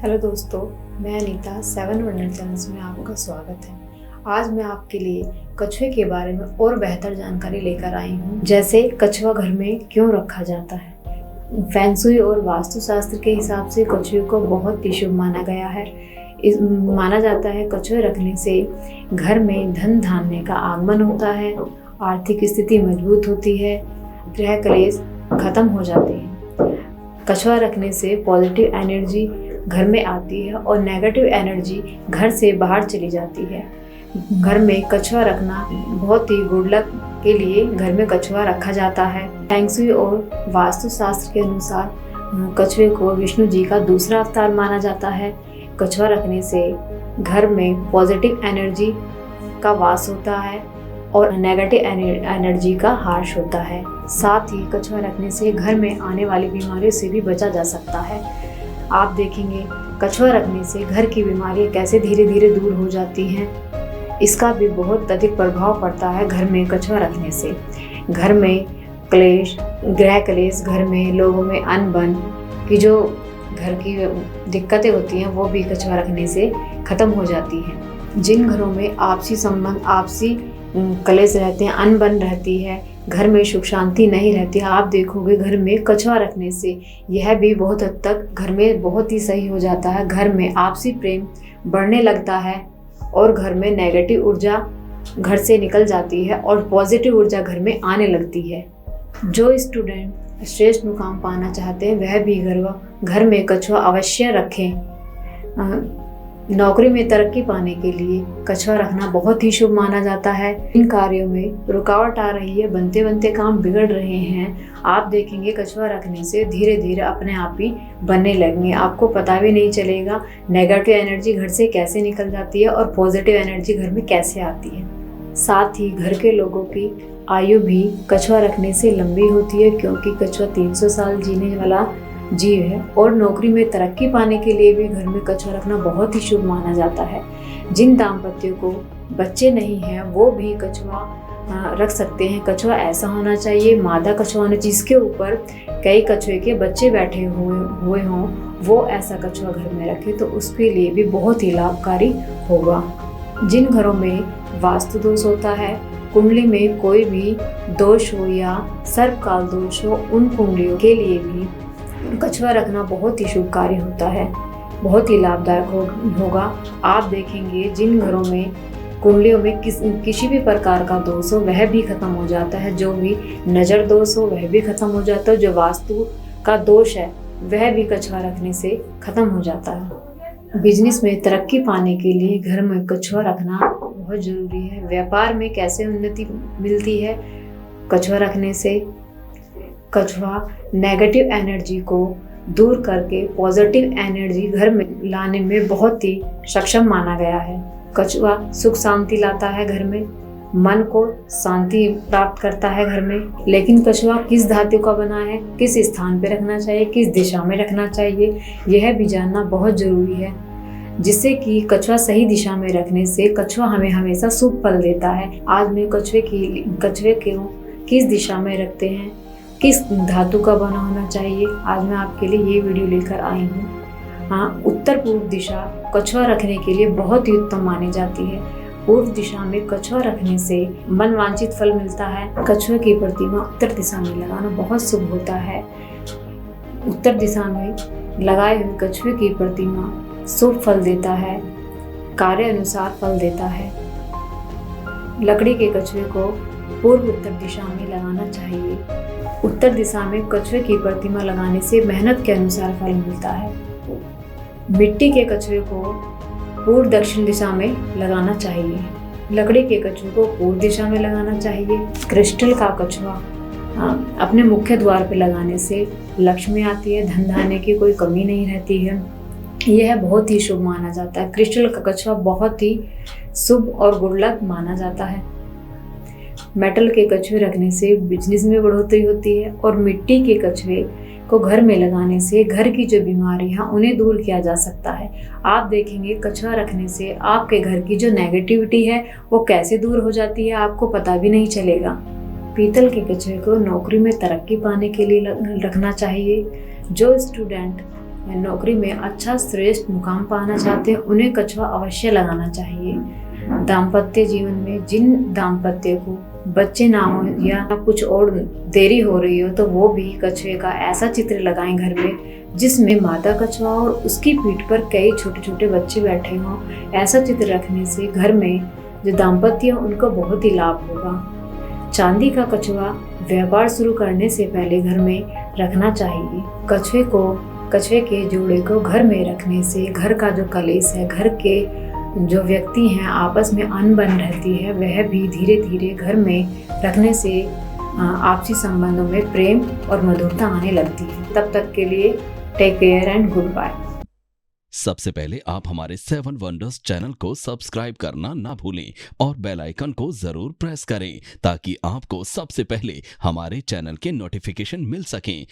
Hello दोस्तों, मैं Anita 7 wonder channels में आपका स्वागत है। आज मैं आपके लिए कछुए के बारे में और बेहतर जानकारी लेकर आई हूँ। जैसे कछुआ घर में क्यों रखा जाता है। फैंसुई और वास्तुशास्त्र के हिसाब से कछुए को बहुत ही शुभ माना गया है। माना जाता है कछुए रखने से घर में धन धान्य का आगमन होता है, आर्थिक स्थिति मजबूत होती है, ग्रह क्लेश खत्म हो जाते हैं। कछुआ रखने से पॉजिटिव एनर्जी घर में आती है और नेगेटिव एनर्जी घर से बाहर चली जाती है। घर में कछुआ रखना बहुत ही गुड लक के लिए घर में कछुआ रखा जाता है। फेंगशुई और वास्तुशास्त्र के अनुसार कछुए को विष्णु जी का दूसरा अवतार माना जाता है। कछुआ रखने से घर में पॉजिटिव एनर्जी का वास होता है और नेगेटिव एनर्जी का हार्श होता है। साथ ही कछुआ रखने से घर में आने वाली बीमारियों से भी बचा जा सकता है। आप देखेंगे कछुआ रखने से घर की बीमारियां कैसे धीरे धीरे दूर हो जाती हैं। इसका भी बहुत अधिक प्रभाव पड़ता है घर में कछुआ रखने से। घर में क्लेश, गृह क्लेश, घर में लोगों में अनबन की जो घर की दिक्कतें होती हैं वो भी कछुआ रखने से खत्म हो जाती हैं। जिन घरों में आपसी संबंध, आपसी क्लेश रहते हैं, अनबन रहती है, घर में सुख शांति नहीं रहती, आप देखोगे घर में कछुआ रखने से यह भी बहुत हद तक घर में बहुत ही सही हो जाता है। घर में आपसी प्रेम बढ़ने लगता है और घर में नेगेटिव ऊर्जा घर से निकल जाती है और पॉजिटिव ऊर्जा घर में आने लगती है। जो स्टूडेंट श्रेष्ठ मुकाम पाना चाहते हैं वह भी घर में कछुआ अवश्य रखें। नौकरी में तरक्की पाने के लिए कछुआ रखना बहुत ही शुभ माना जाता है। इन कार्यों में रुकावट आ रही है, बनते बनते काम बिगड़ रहे हैं, आप देखेंगे कछुआ रखने से धीरे धीरे अपने आप ही बनने लगेंगे। आपको पता भी नहीं चलेगा नेगेटिव एनर्जी घर से कैसे निकल जाती है और पॉजिटिव एनर्जी घर में कैसे आती है। साथ ही घर के लोगों की आयु भी कछुआ रखने से लंबी होती है, क्योंकि कछुआ 300 साल जीने वाला जीव है और नौकरी में तरक्की पाने के लिए भी घर में कछुआ रखना बहुत ही शुभ माना जाता है। जिन दाम्पत्यों को बच्चे नहीं हैं वो भी कछुआ रख सकते हैं। कछुआ ऐसा होना चाहिए, मादा कछुआ होना, जिसके ऊपर कई कछुए के बच्चे बैठे हुए हों, वो ऐसा कछुआ घर में रखे तो उसके लिए भी बहुत ही लाभकारी होगा। जिन घरों में वास्तु दोष होता है, कुंडली में कोई भी दोष हो या सर्पकाल दोष हो, उन कुंडलियों के लिए भी कछुआ रखना बहुत ही शुभ कार्य होता है, बहुत ही लाभदायक होगा। आप देखेंगे जिन घरों में कुंडलियों में किसी भी प्रकार का दोष हो वह भी खत्म हो जाता है। जो भी नज़र दोष हो वह भी खत्म हो जाता है। जो वास्तु का दोष है वह भी कछुआ रखने से खत्म हो जाता है। बिजनेस में तरक्की पाने के लिए घर में कछुआ रखना बहुत ज़रूरी है। व्यापार में कैसे उन्नति मिलती है कछुआ रखने से। कछुआ नेगेटिव एनर्जी को दूर करके पॉजिटिव एनर्जी घर में लाने में बहुत ही सक्षम माना गया है। कछुआ सुख शांति लाता है घर में, मन को शांति प्राप्त करता है घर में। लेकिन कछुआ किस धातु का बना है, किस स्थान पर रखना चाहिए, किस दिशा में रखना चाहिए, यह भी जानना बहुत जरूरी है, जिससे कि कछुआ सही दिशा में रखने से कछुआ हमें हमेशा शुभ फल देता है। आज मैं कछुए को किस दिशा में रखते हैं, किस धातु का बना होना चाहिए, आज मैं आपके लिए ये वीडियो लेकर आई हूँ। हाँ, उत्तर पूर्व दिशा कछुआ रखने के लिए बहुत ही उत्तम मानी जाती है। पूर्व दिशा में कछुआ रखने से मनवांछित फल मिलता है। कछुए की प्रतिमा उत्तर दिशा में लगाना बहुत शुभ होता है। उत्तर दिशा में लगाए हुए कछुए की प्रतिमा शुभ फल देता है, कार्य अनुसार फल देता है। लकड़ी के कछुए को पूर्व उत्तर दिशा में लगाना चाहिए। उत्तर दिशा में कछुए की प्रतिमा लगाने से मेहनत के अनुसार फल मिलता है। मिट्टी के कछुए को पूर्व दक्षिण दिशा में लगाना चाहिए। लकड़ी के कछुए को पूर्व दिशा में लगाना चाहिए। क्रिस्टल का कछुआ अपने मुख्य द्वार पर लगाने से लक्ष्मी आती है, धन धान्य की कोई कमी नहीं रहती है। यह बहुत ही शुभ माना जाता है। क्रिस्टल का कछुआ बहुत ही शुभ और गुड लक माना जाता है। मेटल के कछुए रखने से बिजनेस में बढ़ोतरी होती है और मिट्टी के कछुए को घर में लगाने से घर की जो बीमारियां उन्हें दूर किया जा सकता है। आप देखेंगे कछुआ रखने से आपके घर की जो नेगेटिविटी है वो कैसे दूर हो जाती है, आपको पता भी नहीं चलेगा। पीतल के कछुए को नौकरी में तरक्की पाने के लिए रखना चाहिए। जो स्टूडेंट या नौकरी में अच्छा श्रेष्ठ मुकाम पाना चाहते हैं, उन्हें कछुआ अवश्य लगाना चाहिए। दाम्पत्य जीवन में जिन दाम्पत्य को बच्चे ना हो या कुछ और देरी हो रही हो, तो वो भी कछुए का ऐसा चित्र लगाएं घर में जिसमें मादा कछुआ और उसकी पीठ पर कई छोटे छोटे बच्चे बैठे हों। ऐसा चित्र रखने से घर में जो दाम्पत्य है उनको बहुत ही लाभ होगा। चांदी का कछुआ व्यापार शुरू करने से पहले घर में रखना चाहिए। कछुए के जोड़े को घर में रखने से घर का जो कलेश है, घर के जो व्यक्ति हैं आपस में अनबन रहती है, वह भी धीरे धीरे घर में रखने से आपसी संबंधों में प्रेम और मधुरता आने लगती है। तब तक के लिए take care and good bye. सबसे पहले आप हमारे 7 वंडर्स चैनल को सब्सक्राइब करना ना भूलें और बेल आइकन को जरूर प्रेस करें ताकि आपको सबसे पहले हमारे चैनल के नोटिफिकेशन मिल सकें।